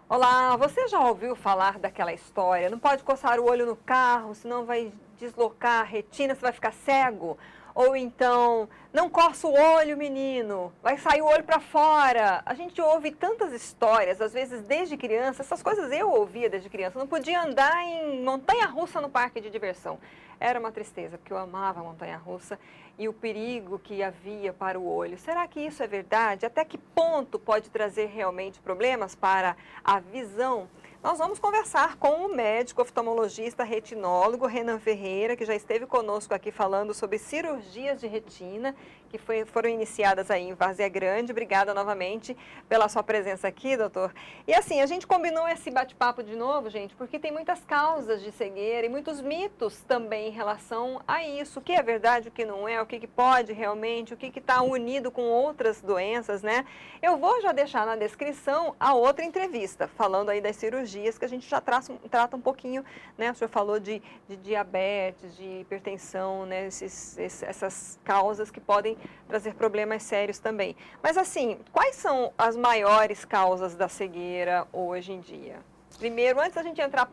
Olá, você já ouviu falar daquela história? Não pode coçar o olho no carro, senão vai deslocar a retina, você vai ficar cego. Ou então, não coça o olho, menino, vai sair o olho para fora. A gente ouve tantas histórias, às vezes desde criança, essas coisas eu ouvia desde criança. Não podia andar em montanha-russa no parque de diversão. Era uma tristeza, porque eu amava a montanha-russa e o perigo que havia para o olho. Será que isso é verdade? Até que ponto pode trazer realmente problemas para a visão? Nós vamos conversar com o médico oftalmologista retinólogo Renan Ferreira, que já esteve conosco aqui falando sobre cirurgias de retina, que foram iniciadas aí em Várzea Grande. Obrigada novamente pela sua presença aqui, doutor. E assim, a gente combinou esse bate-papo de novo, gente, porque tem muitas causas de cegueira e muitos mitos também em relação a isso. O que é verdade, o que não é, o que pode realmente, o que está unido com outras doenças, né? Eu vou já deixar na descrição a outra entrevista, falando aí das cirurgias, que a gente já trata um pouquinho, né? O senhor falou de diabetes, de hipertensão, né? Essas causas que podem trazer problemas sérios também. Mas assim, quais são as maiores causas da cegueira hoje em dia? Primeiro, antes da gente entrar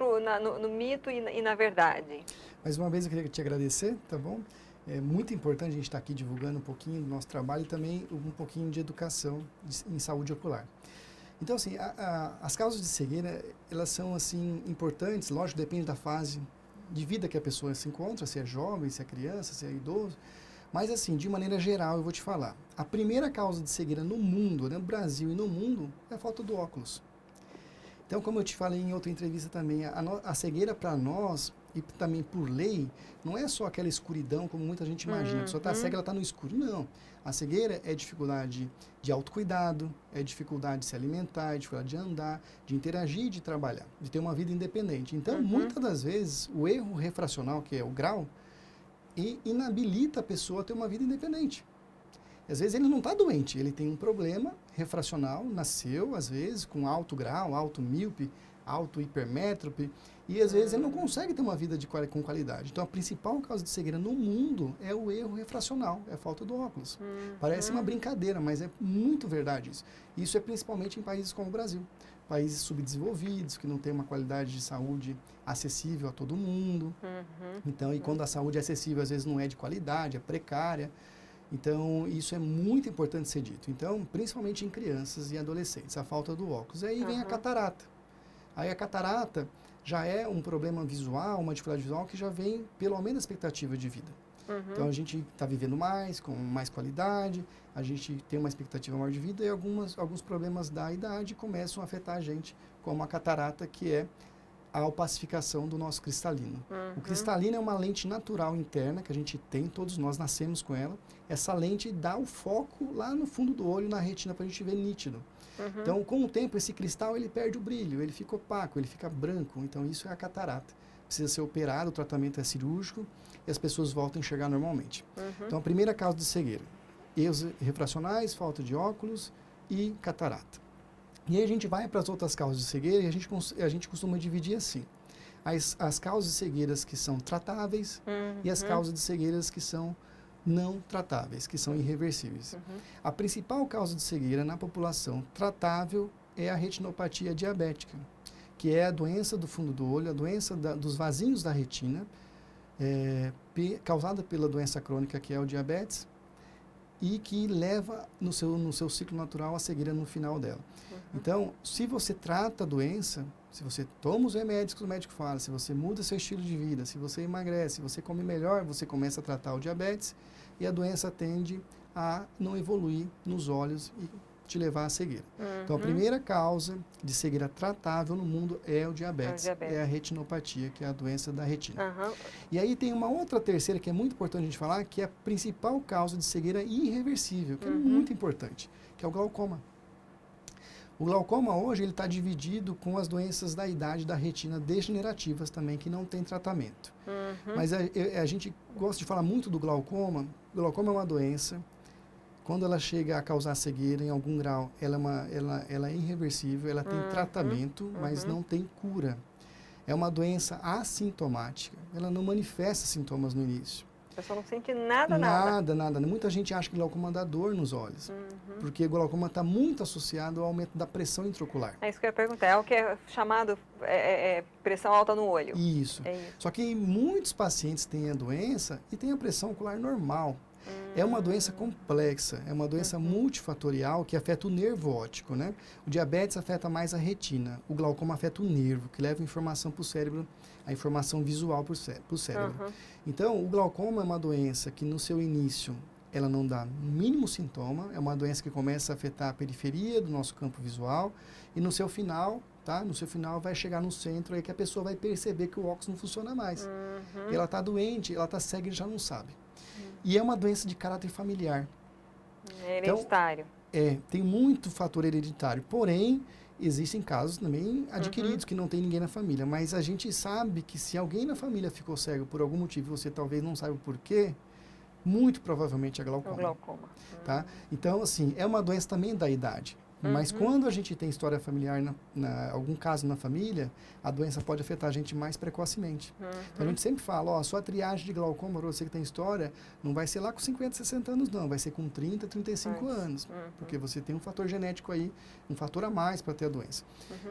no mito e na verdade. Mais uma vez eu queria te agradecer, tá bom? É muito importante a gente estar aqui divulgando um pouquinho do nosso trabalho e também um pouquinho de educação em saúde ocular. Então, assim, as causas de cegueira, elas são, assim, importantes, lógico, depende da fase de vida que a pessoa se encontra, se é jovem, se é criança, se é idoso, mas, assim, de maneira geral, eu vou te falar. A primeira causa de cegueira no mundo, né, no Brasil e no mundo, é a falta do óculos. Então, como eu te falei em outra entrevista também, a cegueira para nós, e também por lei, não é só aquela escuridão como muita gente imagina. A pessoa está cega, ela está no escuro. Não. A cegueira é dificuldade de autocuidado, é dificuldade de se alimentar, é dificuldade de andar, de interagir, de trabalhar, de ter uma vida independente. Então, muitas das vezes, o erro refracional, que é o grau, inabilita a pessoa a ter uma vida independente. Às vezes ele não está doente, ele tem um problema refracional, nasceu, às vezes, com alto grau, alto míope, alto hipermétrope, e às vezes ele não consegue ter uma vida com qualidade. Então, a principal causa de cegueira no mundo é o erro refracional, é a falta do óculos. Parece uma brincadeira, mas é muito verdade isso. Isso é principalmente em países como o Brasil, países subdesenvolvidos, que não têm uma qualidade de saúde acessível a todo mundo. Então, e quando a saúde é acessível, às vezes não é de qualidade, é precária. Então, isso é muito importante ser dito. Então, principalmente em crianças e adolescentes, a falta do óculos. Aí vem a catarata. Aí a catarata já é um problema visual, uma dificuldade visual que já vem pelo aumento da expectativa de vida. Então, a gente está vivendo mais, com mais qualidade, a gente tem uma expectativa maior de vida e alguns problemas da idade começam a afetar a gente, como a catarata, que é a opacificação do nosso cristalino. O cristalino é uma lente natural interna que a gente tem, todos nós nascemos com ela. Essa lente dá o foco lá no fundo do olho, na retina, para a gente ver nítido. Então, com o tempo, esse cristal ele perde o brilho, ele fica opaco, ele fica branco. Então, isso é a catarata. Precisa ser operado, o tratamento é cirúrgico e as pessoas voltam a enxergar normalmente. Então, a primeira causa de cegueira, erros refracionais, falta de óculos e catarata. E aí a gente vai para as outras causas de cegueira e a gente costuma dividir assim. As causas de cegueiras que são tratáveis e as causas de cegueiras que são não tratáveis, que são irreversíveis. A principal causa de cegueira na população tratável é a retinopatia diabética, que é a doença do fundo do olho, a doença dos vasinhos da retina, causada pela doença crônica que é o diabetes, e que leva no seu ciclo natural a cegueira no final dela. Então, se você trata a doença, se você toma os remédios que o médico fala, se você muda seu estilo de vida, se você emagrece, se você come melhor, você começa a tratar o diabetes e a doença tende a não evoluir nos olhos e te levar à cegueira. Então, a primeira causa de cegueira tratável no mundo é o diabetes, é a retinopatia, que é a doença da retina. E aí tem uma outra terceira que é muito importante a gente falar, que é a principal causa de cegueira irreversível, que é muito importante, que é o glaucoma. O glaucoma hoje ele está dividido com as doenças da idade da retina degenerativas também, que não tem tratamento. Mas a gente gosta de falar muito do glaucoma. O glaucoma é uma doença, quando ela chega a causar cegueira em algum grau, ela é irreversível, ela tem tratamento, mas não tem cura. É uma doença assintomática, ela não manifesta sintomas no início. A pessoa não sente nada. Nada. Muita gente acha que glaucoma dá dor nos olhos, porque o glaucoma está muito associado ao aumento da pressão intraocular. É isso que eu ia perguntar, é o que é chamado pressão alta no olho. Isso. É isso. Só que muitos pacientes têm a doença e têm a pressão ocular normal. É uma doença complexa, é uma doença multifatorial que afeta o nervo óptico, né? O diabetes afeta mais a retina, o glaucoma afeta o nervo, que leva informação para o cérebro, a informação visual para o cérebro. Então, o glaucoma é uma doença que no seu início ela não dá o mínimo sintoma, é uma doença que começa a afetar a periferia do nosso campo visual e no seu final, tá? No seu final vai chegar no centro aí que a pessoa vai perceber que o óculos não funciona mais. Ela está doente, ela está cega e já não sabe. E é uma doença de caráter familiar. É hereditário. Então, tem muito fator hereditário. Porém, existem casos também adquiridos que não tem ninguém na família. Mas a gente sabe que se alguém na família ficou cego por algum motivo e você talvez não saiba o porquê, muito provavelmente é glaucoma. O glaucoma. Tá? Então, assim, é uma doença também da idade. Mas quando a gente tem história familiar, algum caso na família, a doença pode afetar a gente mais precocemente. Então, a gente sempre fala, ó, a sua triagem de glaucoma, para você que tem história, não vai ser lá com 50, 60 anos, não. Vai ser com 30, 35 anos. Porque você tem um fator genético aí, um fator a mais para ter a doença.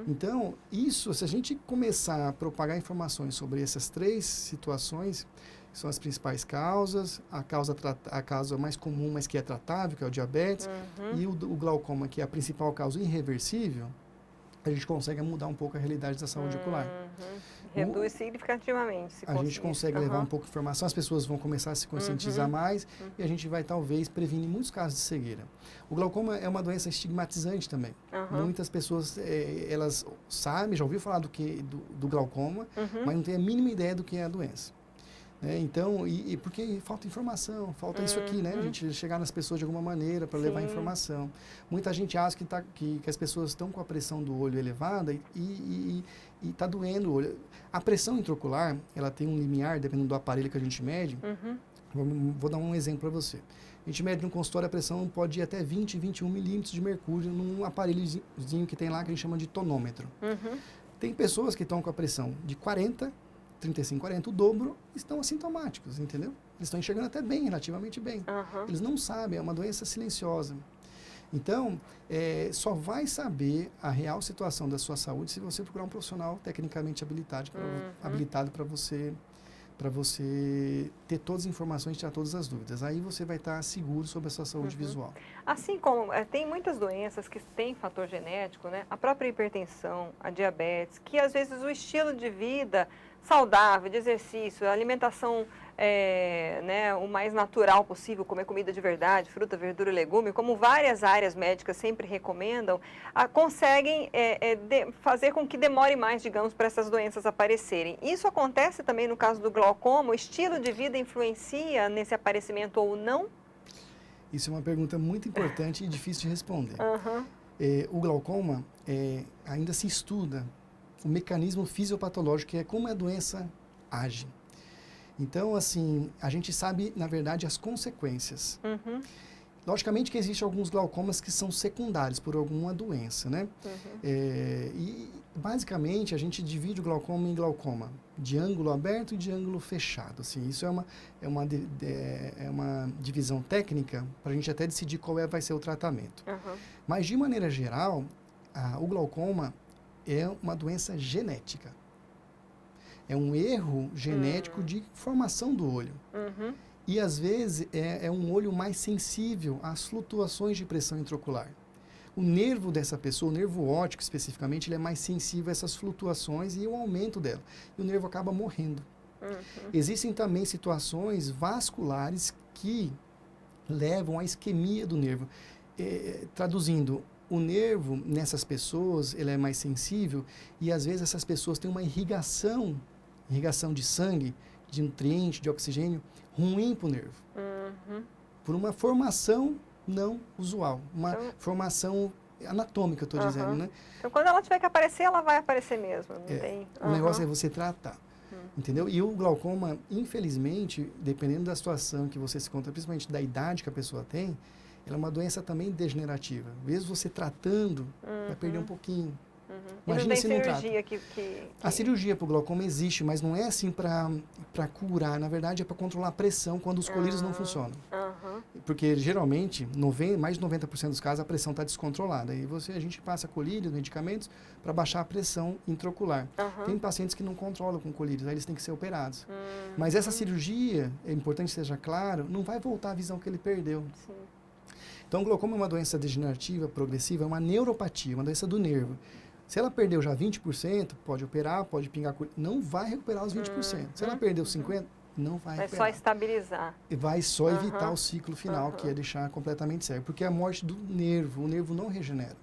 Então, isso, se a gente começar a propagar informações sobre essas três situações, que são as principais causas, a causa mais comum, mas que é tratável, que é o diabetes, e o glaucoma, que é a principal causa irreversível, a gente consegue mudar um pouco a realidade da saúde ocular. Reduz significativamente. A gente consegue levar um pouco de informação, as pessoas vão começar a se conscientizar mais e a gente vai talvez prevenir muitos casos de cegueira. O glaucoma é uma doença estigmatizante também. Muitas pessoas, elas sabem, já ouviram falar do glaucoma, mas não têm a mínima ideia do que é a doença. Então, porque falta informação, falta isso aqui, né? A gente chegar nas pessoas de alguma maneira para levar informação. Muita gente acha que as pessoas estão com a pressão do olho elevada e está doendo o olho. A pressão intraocular, ela tem um limiar, dependendo do aparelho que a gente mede. Vou dar um exemplo para você. A gente mede no consultório, a pressão pode ir até 20, 21 milímetros de mercúrio num aparelhozinho que tem lá, que a gente chama de tonômetro. Tem pessoas que estão com a pressão de 40, 35, 40, o dobro, estão assintomáticos, entendeu? Eles estão enxergando até bem, relativamente bem. Eles não sabem, é uma doença silenciosa. Então, só vai saber a real situação da sua saúde se você procurar um profissional tecnicamente habilitado para você ter todas as informações e tirar todas as dúvidas. Aí você vai estar seguro sobre a sua saúde visual. Assim como tem muitas doenças que têm fator genético, né? A própria hipertensão, a diabetes, que às vezes o estilo de vida saudável, de exercício, a alimentação né, o mais natural possível, comer comida de verdade, fruta, verdura e legume, como várias áreas médicas sempre recomendam, conseguem fazer com que demore mais, digamos, para essas doenças aparecerem. Isso acontece também no caso do glaucoma? O estilo de vida influencia nesse aparecimento ou não? Isso é uma pergunta muito importante e difícil de responder. O glaucoma ainda se estuda o mecanismo fisiopatológico, que é como a doença age. Então, assim, a gente sabe, na verdade, as consequências. Logicamente que existem alguns glaucomas que são secundários por alguma doença, né? E, basicamente, a gente divide o glaucoma em glaucoma de ângulo aberto e de ângulo fechado. Assim, isso é uma divisão técnica para a gente até decidir qual vai ser o tratamento. Mas, de maneira geral, o glaucoma é uma doença genética. É um erro genético de formação do olho. E, às vezes, é um olho mais sensível às flutuações de pressão intraocular. O nervo dessa pessoa, o nervo óptico especificamente, ele é mais sensível a essas flutuações e o aumento dela. E o nervo acaba morrendo. Existem também situações vasculares que levam à isquemia do nervo. Traduzindo, o nervo nessas pessoas, ele é mais sensível e às vezes essas pessoas têm uma irrigação de sangue, de nutrientes, de oxigênio, ruim para o nervo. Por uma formação não usual, uma formação anatômica, eu estou dizendo, né? Então, quando ela tiver que aparecer, ela vai aparecer mesmo. Não tem... O negócio é você tratar. Entendeu? E o glaucoma, infelizmente, dependendo da situação que você se encontra, principalmente da idade que a pessoa tem, ela é uma doença também degenerativa. Mesmo você tratando, vai perder um pouquinho. E não tem cirurgia que... A cirurgia para o glaucoma existe, mas não é assim para curar. Na verdade, é para controlar a pressão quando os colírios não funcionam. Porque, geralmente, mais de 90% dos casos, a pressão está descontrolada. E a gente passa colírios, medicamentos, para baixar a pressão intraocular. Tem pacientes que não controlam com colírios, aí eles têm que ser operados. Mas essa cirurgia, é importante que seja claro, não vai voltar a visão que ele perdeu. Sim. Então, o glaucoma é uma doença degenerativa, progressiva, é uma neuropatia, uma doença do nervo. Se ela perdeu já 20%, pode operar, pode pingar, não vai recuperar os 20%. Se ela perdeu 50%, não vai recuperar. Vai só estabilizar. E vai só evitar o ciclo final, que é deixar completamente cego. Porque é a morte do nervo, o nervo não regenera.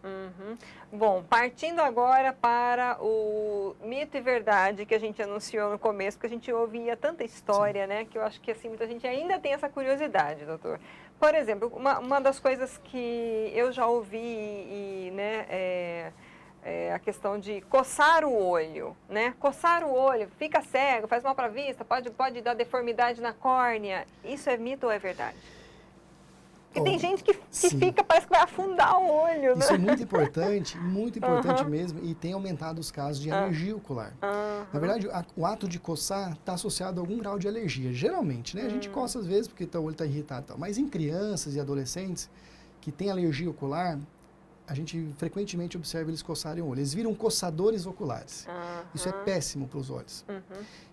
Bom, partindo agora para o mito e verdade que a gente anunciou no começo, porque a gente ouvia tanta história, né, que eu acho que assim, muita gente ainda tem essa curiosidade, doutor. Por exemplo, uma das coisas que eu já ouvi, né, a questão de coçar o olho, né? Coçar o olho, fica cego, faz mal para a vista, pode dar deformidade na córnea. Isso é mito ou é verdade? Porque tem gente que fica, parece que vai afundar o olho, né? Isso é muito importante mesmo, e tem aumentado os casos de alergia ocular. Na verdade, o ato de coçar está associado a algum grau de alergia, geralmente, né? A gente coça às vezes porque o olho está irritado e tal, mas em crianças e adolescentes que têm alergia ocular, a gente frequentemente observa eles coçarem o olho. Eles viram coçadores oculares. Isso é péssimo para os olhos.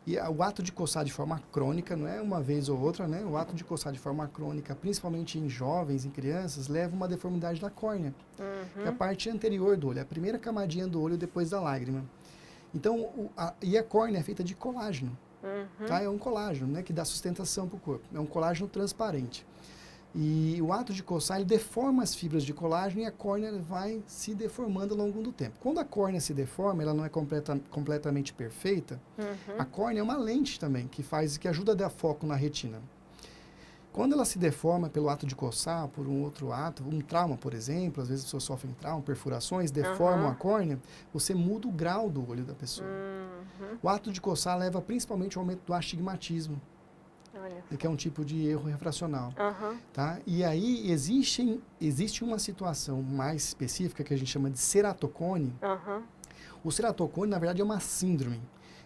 E o ato de coçar de forma crônica, não é uma vez ou outra, né? O ato de coçar de forma crônica, principalmente em jovens, em crianças, leva a uma deformidade da córnea, que é a parte anterior do olho, a primeira camadinha do olho depois da lágrima. Então, a córnea é feita de colágeno. Tá? É um colágeno, né, que dá sustentação para o corpo. É um colágeno transparente. E o ato de coçar, ele deforma as fibras de colágeno e a córnea vai se deformando ao longo do tempo. Quando a córnea se deforma, ela não é completamente perfeita, a córnea é uma lente também, que ajuda a dar foco na retina. Quando ela se deforma pelo ato de coçar, por um outro ato, um trauma, por exemplo, às vezes as pessoas sofrem trauma, perfurações, deformam a córnea, você muda o grau do olho da pessoa. O ato de coçar leva principalmente ao aumento do astigmatismo, que é um tipo de erro refracional. Tá? E aí existe uma situação mais específica que a gente chama de ceratocone. O ceratocone, na verdade, é uma síndrome,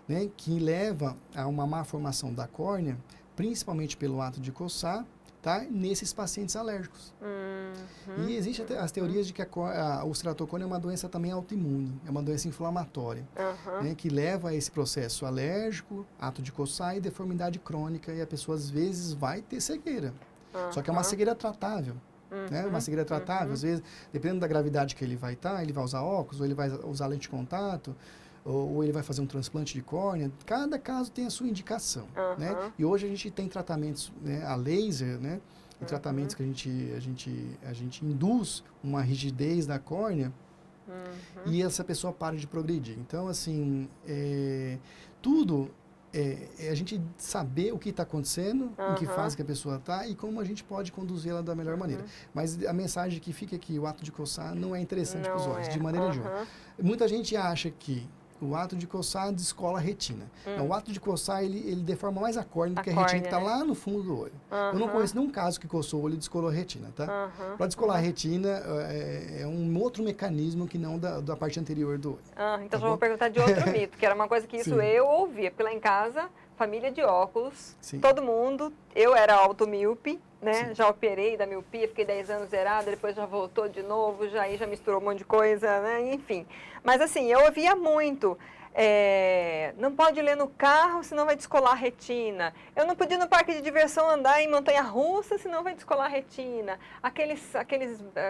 né, que leva a uma má formação da córnea, principalmente pelo ato de coçar, tá, nesses pacientes alérgicos. E existem as teorias de que o ceratocone é uma doença também autoimune, é uma doença inflamatória, né, que leva a esse processo alérgico, ato de coçar e deformidade crônica, e a pessoa às vezes vai ter cegueira. Só que é uma cegueira tratável. Né? Uma cegueira tratável, às vezes, dependendo da gravidade que ele vai estar, ele vai usar óculos, ou ele vai usar lente de contato, ou ele vai fazer um transplante de córnea. Cada caso tem a sua indicação, né? E hoje a gente tem tratamentos, né, a laser, né? E tratamentos que a gente induz uma rigidez da córnea e essa pessoa para de progredir. Então, assim, tudo é a gente saber o que está acontecendo, em que fase que a pessoa está e como a gente pode conduzi-la da melhor maneira. Mas a mensagem que fica aqui, o ato de coçar não é interessante para os olhos, de maneira nenhuma. Muita gente acha que o ato de coçar descola a retina. Não, o ato de coçar, ele deforma mais a córnea do que a retina que está lá no fundo do olho. Eu não conheço nenhum caso que coçou o olho e descolou a retina, tá? Para descolar a retina, é um outro mecanismo que não da parte anterior do olho. Então tá já vou perguntar de outro mito, que era uma coisa que isso eu ouvia, porque lá em casa, família de óculos, todo mundo, eu era automíope, né? Já operei da miopia, fiquei 10 anos zerada, depois já voltou de novo, já misturou um monte de coisa, né? Enfim. Mas assim, eu ouvia muito, não pode ler no carro, senão vai descolar a retina. Eu não podia ir no parque de diversão andar em montanha-russa, senão vai descolar a retina.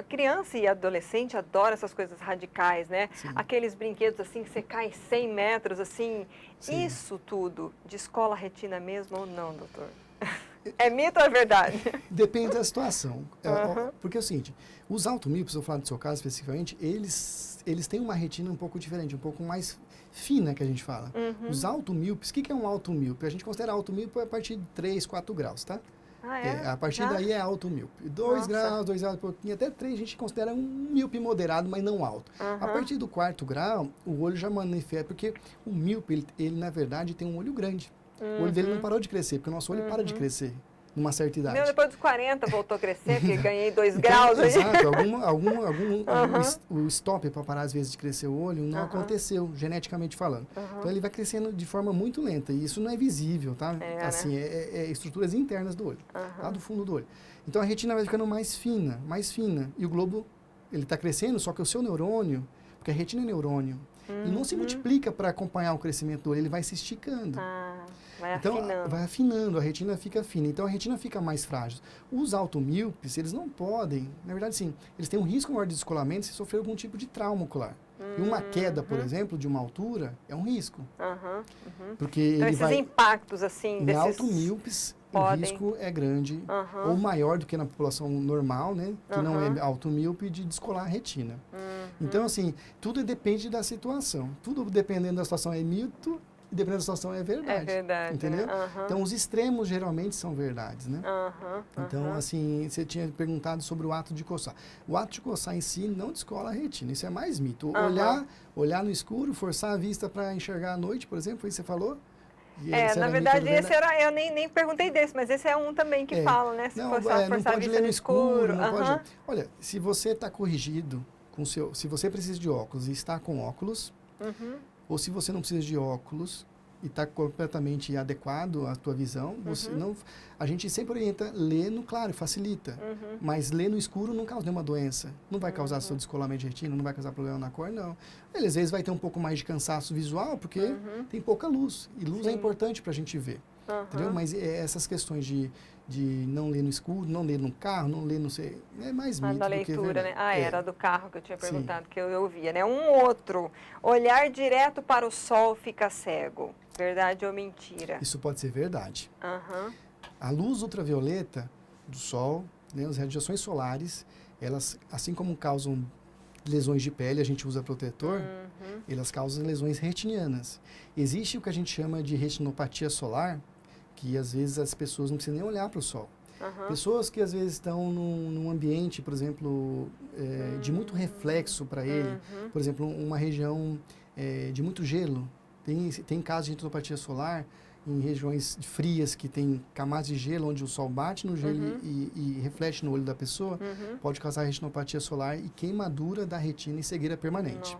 Criança e adolescente adoram essas coisas radicais, né? Aqueles brinquedos assim, que você cai 100 metros, assim. Isso tudo descola a retina mesmo ou não, doutor? É mito ou é verdade? Depende da situação. Porque é o seguinte, os automíopes, eu falo do seu caso especificamente, eles têm uma retina um pouco diferente, um pouco mais fina, que a gente fala. Os automíopes, o que é um automíope? A gente considera automíope a partir de 3, 4 graus, tá? A partir daí é automíope. 2 graus, 2 graus, pouquinho, até 3 a gente considera um míope moderado, mas não alto. A partir do 4º grau, o olho já manifesta, porque o míope, ele na verdade tem um olho grande. O olho dele não parou de crescer, porque o nosso olho para de crescer. numa certa idade. Meu, depois dos 40 voltou a crescer, porque ganhei 2 graus aí. Exato, o stop para parar às vezes de crescer o olho não aconteceu, geneticamente falando. Então ele vai crescendo de forma muito lenta e isso não é visível, tá? Assim, né? É estruturas internas do olho, lá do fundo do olho. Então a retina vai ficando mais fina, e o globo, ele está crescendo, só que o seu neurônio, porque a retina é neurônio, e não se multiplica para acompanhar o crescimento do olho, ele vai se esticando. Vai então, afinando. vai afinando, a retina fica fina. Então, a retina fica mais frágil. Os automíopes, eles não podem, na verdade, sim, eles têm um risco maior de descolamento se sofrer algum tipo de trauma ocular. E uma queda, por exemplo, de uma altura, é um risco. Porque então, ele esses impactos, assim, desses... Em automíopes, o risco é grande, ou maior do que na população normal, né? Que não é automíope, de descolar a retina. Então, assim, tudo depende da situação. Tudo dependendo da situação é mito, e dependendo da situação é verdade. É verdade. Entendeu? Então, os extremos geralmente são verdades, né? Então, assim, você tinha perguntado sobre o ato de coçar. O ato de coçar em si não descola a retina, isso é mais mito. Olhar no escuro, forçar a vista para enxergar à noite, por exemplo, foi isso que você falou? Na verdade, esse era, eu nem perguntei desse, mas esse é um também que fala, né? Se forçar não a pode vista ler no escuro. Não pode. Olha, se você está corrigido, se você precisa de óculos e está com óculos, ou se você não precisa de óculos e está completamente adequado à tua visão, você não, a gente sempre orienta ler no claro, facilita. Mas ler no escuro não causa nenhuma doença. Não vai causar seu descolamento de retina, não vai causar problema na cor, não. Ele às vezes vai ter um pouco mais de cansaço visual, porque tem pouca luz. E luz é importante para a gente ver. Entendeu? Mas essas questões de não ler no escuro, não ler no carro, não ler no... É mais mito da do que leitura, né? Era do carro que eu tinha perguntado, que eu ouvia, né? Um outro, olhar direto para o sol fica cego. Verdade ou mentira? Isso pode ser verdade. A luz ultravioleta do sol, né, as radiações solares, elas, assim como causam lesões de pele, a gente usa protetor, elas causam lesões retinianas. Existe o que a gente chama de retinopatia solar, que às vezes as pessoas não precisam nem olhar para o sol. Pessoas que às vezes estão num ambiente, por exemplo, de muito reflexo para ele, por exemplo, uma região de muito gelo. Tem casos de retinopatia solar em regiões frias que tem camadas de gelo, onde o sol bate no gelo e reflete no olho da pessoa, pode causar retinopatia solar e queimadura da retina e cegueira permanente.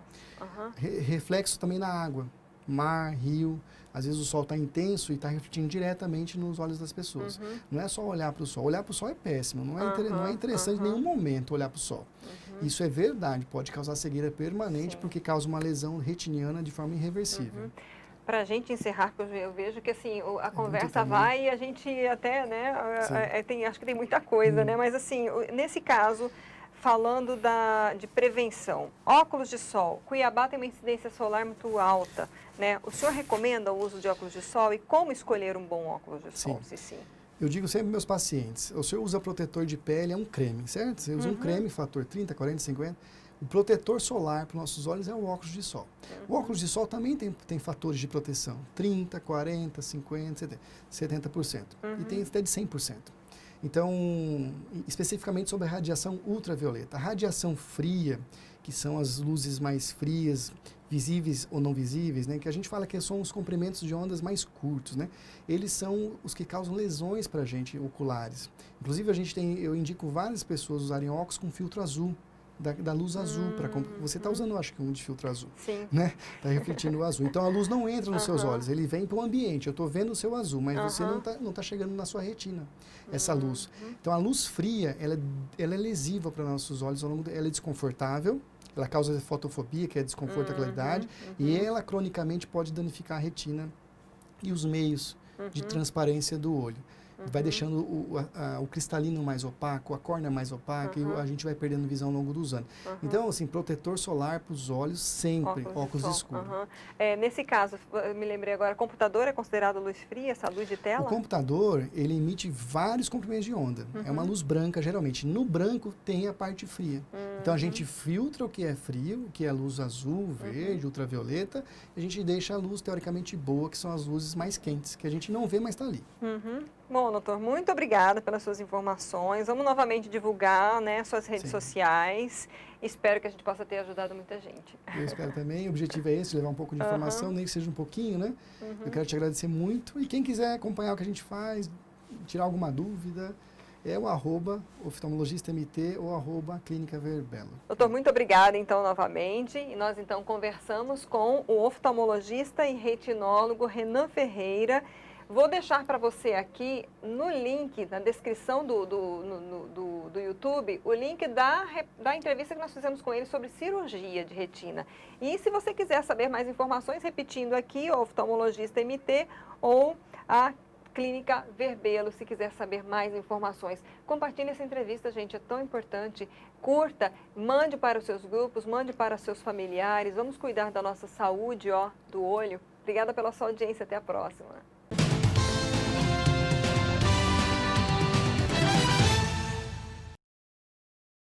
Reflexo também na água, mar, rio. Às vezes o sol está intenso e está refletindo diretamente nos olhos das pessoas. Não é só olhar para o sol. Olhar para o sol é péssimo. Não é interessante em nenhum momento olhar para o sol. Isso é verdade. Pode causar cegueira permanente porque causa uma lesão retiniana de forma irreversível. Para a gente encerrar, porque eu vejo que assim, a conversa vai e a gente até, né, acho que tem muita coisa, né? Mas assim, nesse caso, falando de prevenção, óculos de sol, Cuiabá tem uma incidência solar muito alta, né? O senhor recomenda o uso de óculos de sol e como escolher um bom óculos de sol? Sim. Eu digo sempre aos meus pacientes, o senhor usa protetor de pele, é um creme, certo? Você usa um creme, fator 30, 40, 50. O protetor solar para os nossos olhos é o óculos de sol. O óculos de sol também tem fatores de proteção, 30, 40, 50, 70%. E tem até de 100%. Então, especificamente sobre a radiação ultravioleta. A radiação fria, que são as luzes mais frias, visíveis ou não visíveis, né? Que a gente fala que são os comprimentos de ondas mais curtos, né? Eles são os que causam lesões para a gente, oculares. Inclusive, eu indico várias pessoas usarem óculos com filtro azul, da luz azul. Você está usando, acho que um de filtro azul. Sim. Né? Está refletindo o azul. Então, a luz não entra nos seus olhos, ele vem para o ambiente. Eu estou vendo o seu azul, mas você não tá chegando na sua retina, essa luz. Então, a luz fria, ela é lesiva para nossos olhos, ela é desconfortável, ela causa fotofobia, que é desconforto da claridade, e ela, cronicamente, pode danificar a retina e os meios de transparência do olho. Vai deixando o cristalino mais opaco, a córnea mais opaca, e a gente vai perdendo visão ao longo dos anos. Então, assim, protetor solar para os olhos sempre, óculos escuros. Nesse caso, eu me lembrei agora, computador é considerado luz fria, essa luz de tela? O computador, ele emite vários comprimentos de onda. É uma luz branca, geralmente. No branco tem a parte fria. Então, a gente filtra o que é frio, o que é a luz azul, verde, ultravioleta, e a gente deixa a luz teoricamente boa, que são as luzes mais quentes, que a gente não vê, mas está ali. Bom, doutor, muito obrigada pelas suas informações. Vamos novamente divulgar, né, suas redes sociais. Espero que a gente possa ter ajudado muita gente. Eu espero também. O objetivo é esse, levar um pouco de informação, nem que seja um pouquinho, né? Eu quero te agradecer muito. E quem quiser acompanhar o que a gente faz, tirar alguma dúvida, é o @oftalmologista-mt ou @clínica Verbelo. Doutor, muito obrigada, então, novamente. E nós, então, conversamos com o oftalmologista e retinólogo Renan Ferreira. Vou deixar para você aqui no link, na descrição do YouTube, o link da entrevista que nós fizemos com ele sobre cirurgia de retina. E se você quiser saber mais informações, repetindo aqui, o oftalmologista MT ou a Clínica Verbelo, se quiser saber mais informações. Compartilhe essa entrevista, gente, é tão importante. Curta, mande para os seus grupos, mande para seus familiares. Vamos cuidar da nossa saúde, do olho. Obrigada pela sua audiência, até a próxima.